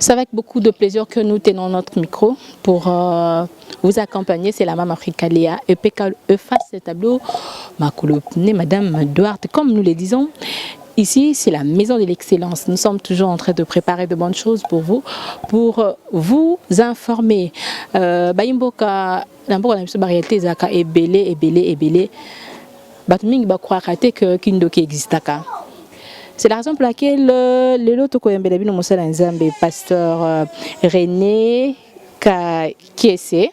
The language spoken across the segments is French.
C'est avec beaucoup de plaisir que nous tenons notre micro pour vous accompagner. C'est la Maman Africa Léa et face ce tableau, Madame Duarte, comme nous le disons. Ici, c'est la maison de l'excellence. Nous sommes toujours en train de préparer de bonnes choses pour vous informer. Baimboka, d'abord, on a vu variété zaka ebele. Batming ba croire que Kindoki existe. C'est la raison pour laquelle le loto koyembele bino mosala nzambe pasteur René Kiese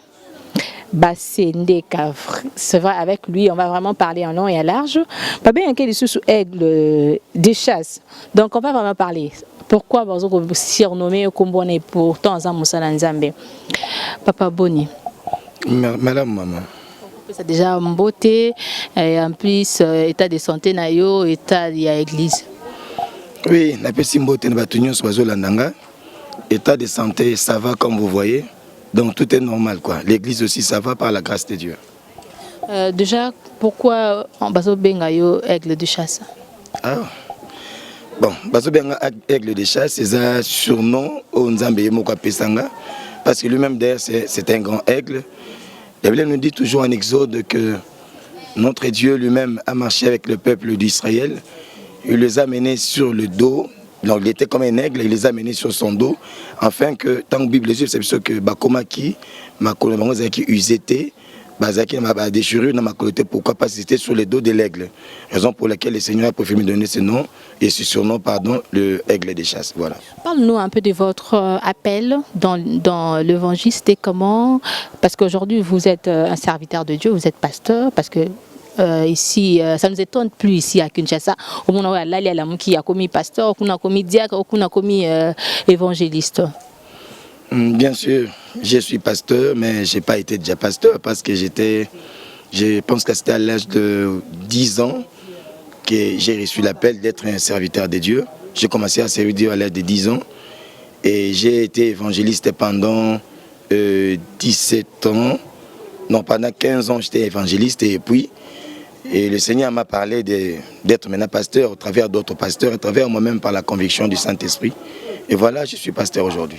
Bassende Cavre. C'est vrai, avec lui, on va vraiment parler en long et en large. Pas bien qu'il est sous aigle des chasses. Donc, on va vraiment parler. Pourquoi vous surnommez Kombone pourtant en Moussala Nzambe? Papa Boni. Madame, maman. C'est déjà en beauté, et en plus, état de santé, nayo, état de l'église. Oui, la personne beauté de Batunion Soiseau Landanga. État de santé, ça va comme vous voyez. Donc tout est normal quoi. L'église aussi ça va par la grâce de Dieu. Déjà, pourquoi on baso bengayo aigle de chasse? Ah. Bon, baso benga aigle de chasse, c'est un surnom au Nzambe Moka Pesanga parce que lui-même d'ailleurs c'est un grand aigle. La Bible nous dit toujours en Exode que notre Dieu lui-même a marché avec le peuple d'Israël. Il les a menés sur le dos. Donc il était comme un aigle, il les a menés sur son dos, afin que, tant que la Bible les c'est sûr que Bakomaki, Makolomaki usité, Bazaki m'a déchiré, n'a m'a collecté, pourquoi pas c'était sur le dos de l'aigle. Raison pour laquelle le Seigneur a préféré me donner ce nom, et ce surnom, pardon, le aigle des chasses. Voilà. Parle-nous un peu de votre appel dans l'évangile, c'était comment? Parce qu'aujourd'hui vous êtes un serviteur de Dieu, vous êtes pasteur, parce que ici, ça ne nous étonne plus ici à Kinshasa. Au moment où il y a commis pasteur, on a commis diacre, on a commis évangéliste. Bien sûr, je suis pasteur, mais je n'ai pas été déjà pasteur parce que je pense que c'était à l'âge de 10 ans que j'ai reçu l'appel d'être un serviteur de Dieu. J'ai commencé à servir Dieu à l'âge de 10 ans et j'ai été évangéliste pendant 17 ans. Non, pendant 15 ans, j'étais évangéliste et puis le Seigneur m'a parlé d'être maintenant pasteur au travers d'autres pasteurs, à travers moi-même par la conviction du Saint-Esprit. Et voilà, je suis pasteur aujourd'hui.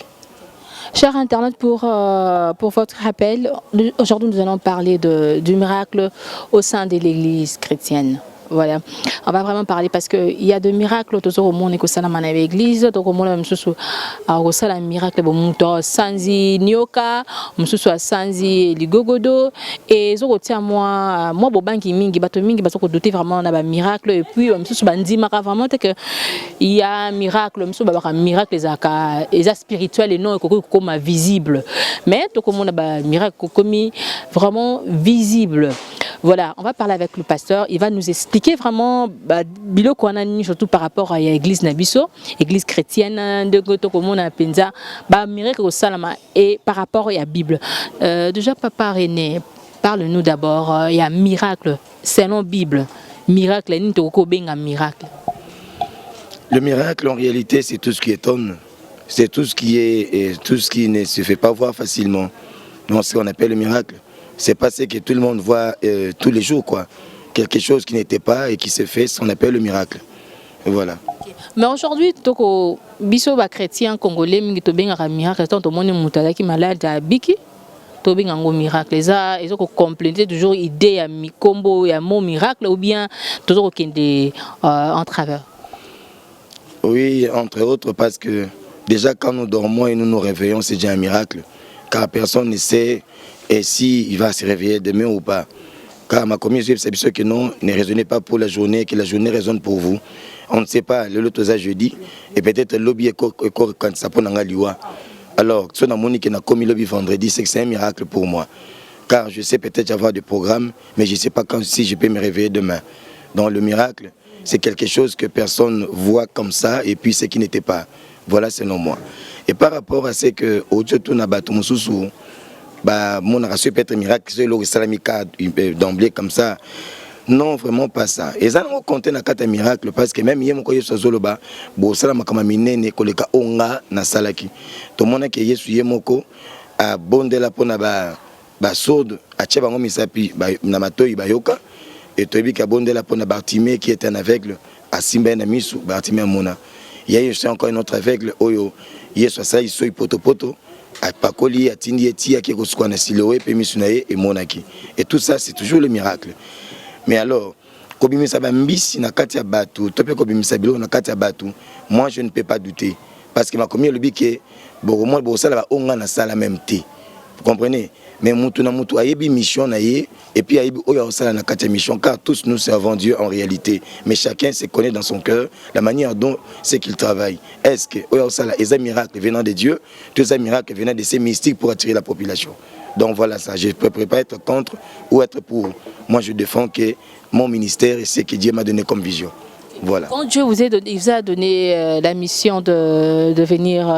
Cher Internet, pour votre appel, aujourd'hui nous allons parler du miracle au sein de l'Église chrétienne. Voilà, on va vraiment parler parce qu'il y a des miracles toujours au monde et que ça n'a pas l'église, donc au monde même sous un miracle bon sanzi nyoka, sous sanzi ligogodo et zo tia moi bobanki mingi bato mingi bato ko douter vraiment na ba miracle et puis sous bandi maka vraiment que il y a un miracle sous ba miracle les spirituels et non comme visible mais tout comme on a ba miracle comme vraiment visible. Voilà, on va parler avec le pasteur, il va nous expliquer vraiment bilo qu'on a surtout par rapport à l'église Nabiso, église chrétienne de Goto comme on a penza, miracle au salama et par rapport à la Bible. Déjà papa René, parle-nous d'abord, il y a miracle, c'est non Bible. Miracle, ni toko benga miracle. Le miracle en réalité, c'est tout ce qui étonne. C'est tout ce qui est tout ce qui ne se fait pas voir facilement. Donc ce qu'on appelle le miracle. C'est pas ce que tout le monde voit tous les jours, quoi. Quelque chose qui n'était pas et qui s'est fait, ce qu'on appelle le miracle. Et voilà. Mais aujourd'hui, toko biso ba chrétien congolais mingi to benga miracle, tant to moni mutala ki malade à biki, to benga ngo miracle. Ça, ils ont complété toujours idée à mi combo ya mot miracle ou bien toujours kende en travers. Oui, entre autres parce que déjà quand nous dormons et nous nous réveillons, c'est déjà un miracle, car personne ne sait et si il va se réveiller demain ou pas. Car ma communauté, c'est sûr que non, ne raisonnez pas pour la journée, que la journée résonne pour vous. On ne sait pas, le lotosa jeudi, et peut-être le lobby est quand ça prend un liwa. Alors, ce qui a commis le lobby vendredi, c'est que c'est un miracle pour moi. Car je sais peut-être avoir des programmes, mais je ne sais pas quand, si je peux me réveiller demain. Donc le miracle, c'est quelque chose que personne voit comme ça, et puis ce qui n'était pas. Voilà selon moi. Et par rapport à ce que, au-dessus de tout, mon race peut être miracle, c'est le salamika d'emblée comme ça. Non, vraiment pas ça. Et ça, on compte dans un miracle parce que même hier, mon collègue Sozoloba, bon, ça m'a comme miné, koleka onga na salaki. Tout le monde qui est sur Yemoko a bondé la pona ba sode, a tchebango misapi, na matoi bayoka, et tobi qui a bondé la pona Bartimée qui était un aveugle, à Simba na misu, Bartimée mona. il y a eu aussi encore un autre aveugle oyo yesu asali so poto apakoli atindi eti aki kosukwa na siloé pe misu na ye emonaki. Et tout ça c'est toujours le miracle. Mais alors kobimisa bambisi na kati ya batu to pe kobimisa bilo na kati ya batu, moi je ne peux pas douter parce que ma komi lobi ke bokomo bosala ba onga na sala même te. Vous comprenez? Mais mutu na mutu ayebi mission na ye et puis ayebi oya osala na kati ya mission, car tous nous servons Dieu en réalité, mais chacun se connaît dans son cœur la manière dont c'est qu'il travaille. Est-ce que oya osala est un miracle venant de Dieu, tous un miracle venant de ces mystiques pour attirer la population? Donc voilà ça, je ne peux pas être contre ou être pour. Moi je défends que mon ministère et ce que Dieu m'a donné comme vision. Voilà. Quand Dieu vous a donné la mission de venir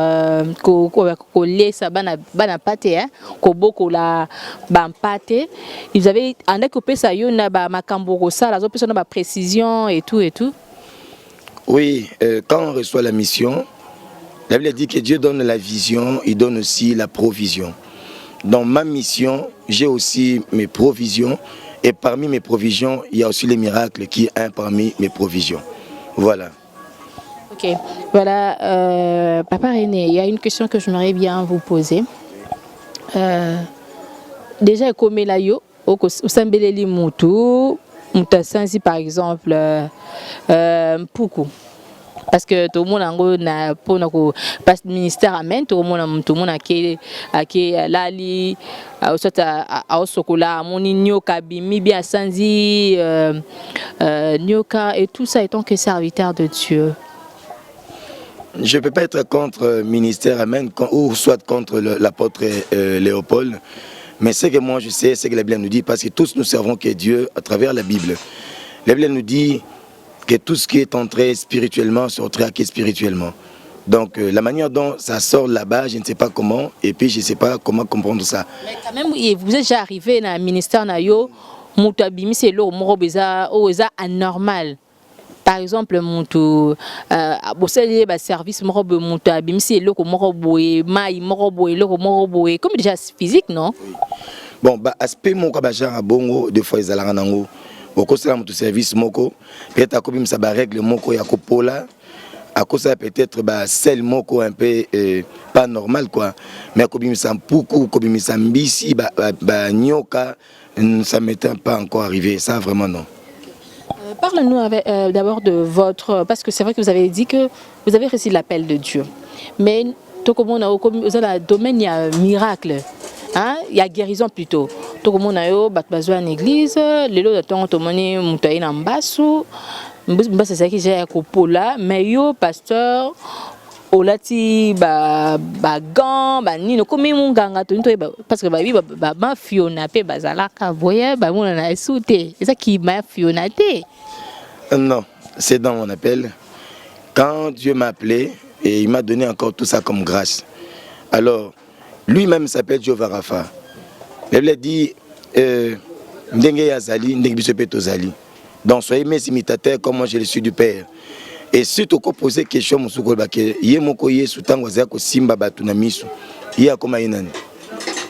coller ça banapate koboko la bampate, ils avaient en occupé ça yona ba makamboko ça la personne ba précision et tout. Oui, quand on reçoit la mission, la Bible dit que Dieu donne la vision, il donne aussi la provision. Dans ma mission, j'ai aussi mes provisions. Et parmi mes provisions, il y a aussi les miracles qui sont parmi mes provisions. Voilà. Ok. Voilà, Papa René, il y a une question que j'aimerais bien vous poser. Déjà, comme là, au Sambeleli Moutou, Moutasansi par exemple, Poukou. Parce que tout le monde n'a pas de ministère amène, tout le monde a qui lali au sokola moni nyoka bimi bien sanzi nyoka et tout ça étant que serviteur de Dieu. Je ne peux pas être contre ministère amène ou soit contre l'apôtre Léopold, mais ce que moi je sais, c'est que la Bible nous dit, parce que tous nous servons que Dieu à travers la Bible. La Bible nous dit que tout ce qui est entré spirituellement sortira spirituellement. Donc la manière dont ça sort là-bas, je ne sais pas comment, et puis je ne sais pas comment comprendre ça. Mais quand même, vous êtes déjà arrivé dans le ministère Nayo, Moutabimi c'est l'eau, Morobeza, Oza anormal. Par exemple, Moutou, Bossé, service Morobe Moutabimi c'est l'eau, Moroboé, Maï, Moroboé, l'eau, Moroboé, comme déjà physique, non? Bon, aspect mon kabajar à Bongo, deux fois ils allaient en haut. Beaucoup de service moko, peut-être à cause de sa règle moko ya kopola, à cause peut-être celle moko un peu pas normal quoi, mais à cause de sa poukou, comme de sa mbisi, nyoka, ça m'était pas encore arrivé, ça vraiment non. Parle-nous d'abord de votre, parce que c'est vrai que vous avez dit que vous avez reçu l'appel de Dieu, mais tout comme on a dans le domaine il y a un miracle. Hein? Il y a guérison plutôt. Tout le monde a besoin d'une église. Les autres ont tomé montagne en bassou. C'est ça qui j'ai là. Mais yo pasteur, olati ba gant ba nino comme mon ganga parce que ba fiona pe bazala ka voye ba mon na souté. C'est ça qui m'a fionaté. Non, c'est dans mon appel. Quand Dieu m'a appelé et il m'a donné encore tout ça comme grâce. Alors lui-même s'appelle Jéhovah Rapha. La Bible dit Ndenge Yazali, Ndenge Bisopeto Zali. Donc soyez mes imitateurs comme moi je le suis du Père. Et si tu as posé question,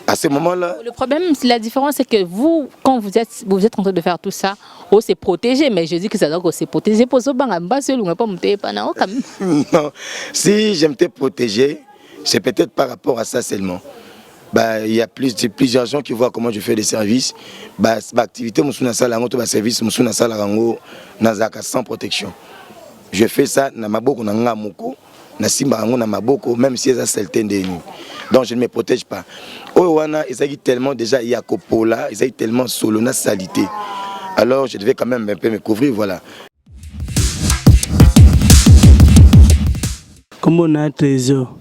à ce moment-là. Le problème, la différence, c'est que vous, quand vous êtes en train de faire tout ça, vous c'est protégé. Mais je dis que ça doit c'est protégé pour ce banc. Non, si j'aime te protéger, c'est peut-être par rapport à ça seulement. Il y a plusieurs gens qui voient comment je fais des services. L'activité, service, sans protection. Je fais ça même si c'est certains de nous. Donc je ne me protège pas. Ils ont tellement déjà il y a Copola, ils ont tellement solo na salité. Alors je devais quand même un peu me couvrir, voilà. Comment on a un trésor?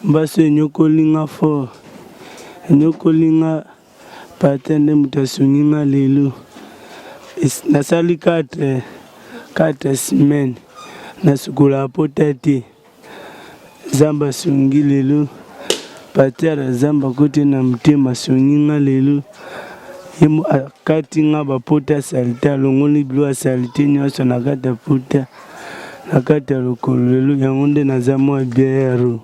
Baso nyokolinga fo nyokolinga patende mutasunginga lelo nasali 4 semaines nasukula potati zamba sungi lelo patera zamba kote na mtema sunginga lelo yemo akati nga bapota salita longoli blo salite nyoso nakata pota nakata lokolo lelo yango nde naza mwa biero.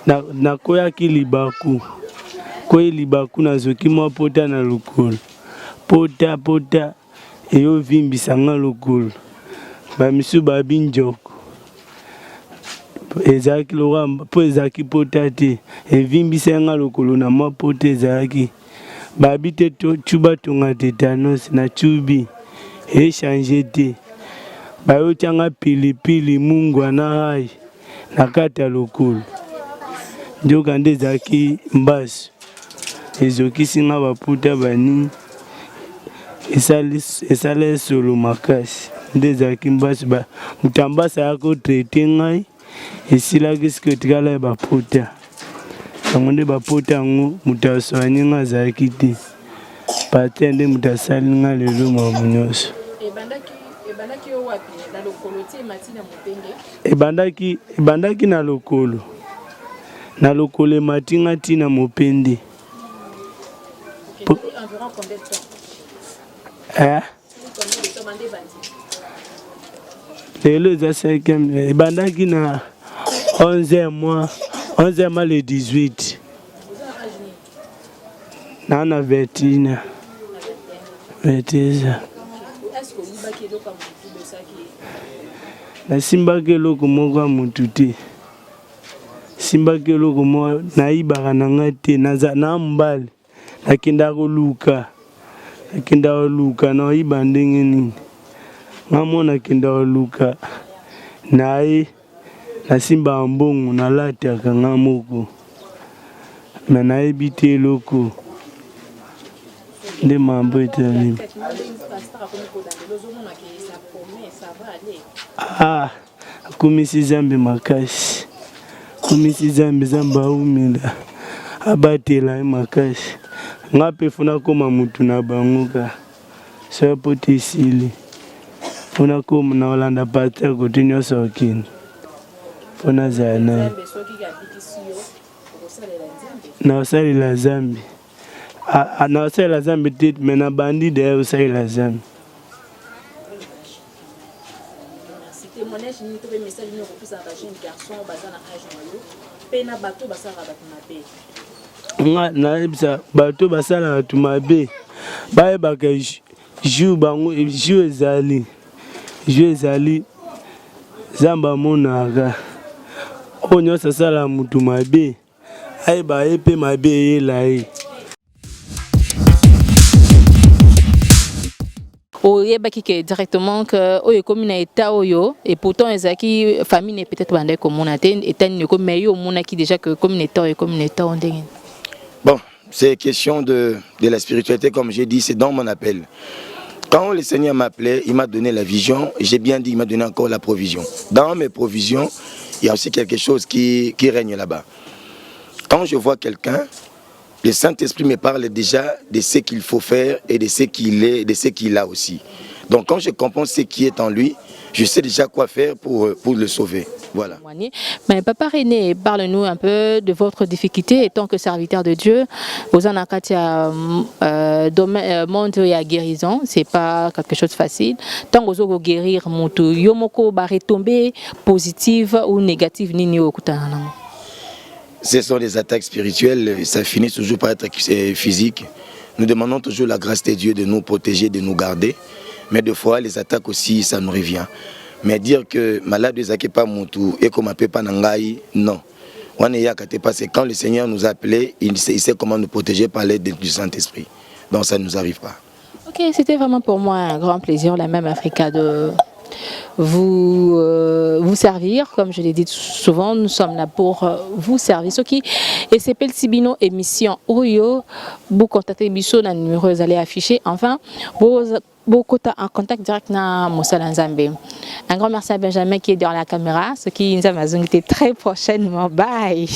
na koyaki libaku. Koye libaku nazoki mwa pota na lokolo. Pota eyo vimbisa nga lokolo. Bamisu babi njoko. Ezaki loka po ezaki pota te. Evimbisa nga lokolo na mwa pota ezaki. Babi te chuba tonga tétanos na chubi. Echange te. Bayo tianga pilipili mungwa na hai. Na kata lokolo. Njoka nde ezaki mbasu. Ezokisi nga baputa bani. Esala solo makasi. Nde ezaki mbasu ba. Mutambasa yako trete ngai. Esilaki siko tikala baputa. Yango nde baputa ngo mutaswani nga zaki te. Pate nde mutasali nga lelo mamu nyonso. Ebandaki yo wapi na lokolo tie matina mopenge? Ebandaki na lokolo. Na lokolo matinga tina mopende. Environ combien de temps? Lelo za 5e. Ebandaki na 11 mois le 18. Na 21. 21. Nasimbaki eloko moko ya mutu te. Simbaki eloko moko nayibaka na nga te. Na mbali. Nakenda koluka. Nayiba ndenge nini. Nga mona nakenda koluka. Naye nasimba mbongo nalataka nga moko. Na nayebi te eloko. Nde mambo etali. Akumisi Zambe makasi. Kumisi Zambe aumila. Abatela makasi. Nga pe funa koma mutu na banguka. Soya pote isili. Funa koma na Olanda pata kote nyoso okini. Funa zana. Na osali la Zambe. Na osali la Zambe tit mena bandi de osali la Zambe. Témoignage ni to message ni ko pisa ba jeune garçon bazana âge mayo pena bato basala bato mabe nga na bato basala bato mabe baye baka jou bango jou ezali zamba monaka onyo sala mutu mabe aye baye pe mabe yela ye. oyebaki ke directement que oyo komi na état oyo et pourtant ezaki famille ne peut-être bande comme on a état ne comme meilleur on a qui déjà que communautaire on dingue. Bon, c'est question de la spiritualité comme j'ai dit, c'est dans mon appel. Quand le Seigneur m'appelait, il m'a donné la vision, et j'ai bien dit, il m'a donné encore la provision. Dans mes provisions, il y a aussi quelque chose qui règne là-bas. Quand je vois quelqu'un, le Saint-Esprit me parle déjà de ce qu'il faut faire et de ce qu'il est, de ce qu'il a aussi. Donc quand je comprends ce qui est en lui, je sais déjà quoi faire pour le sauver. Voilà. Mais Papa René, parle-nous un peu de votre difficulté en tant que serviteur de Dieu. Vous en avez monde et à guérison, c'est pas quelque chose de facile. Tant que vous guérir, yomoko ba retomber positive ou négative ni okutana. Ce sont des attaques spirituelles, ça finit toujours par être physique. Nous demandons toujours la grâce de Dieu de nous protéger, de nous garder. Mais des fois, les attaques aussi, ça nous revient. Mais dire que malade ne pas Moutou et comme appelle pas Nangaï, non. C'est quand le Seigneur nous a appelés, il sait comment nous protéger par l'aide du Saint-Esprit. Donc ça ne nous arrive pas. Ok, c'était vraiment pour moi un grand plaisir, la même Africa, de vous servir. Comme je l'ai dit souvent, nous sommes là pour vous servir. Ce qui et c'est Sibino émission Oyo, vous contactez Bisso, la numéro vous allez afficher. Enfin, vous en contact direct na Moussala Nzambe. Un grand merci à Benjamin qui est derrière la caméra, ce qui nous a été très prochainement. Bye.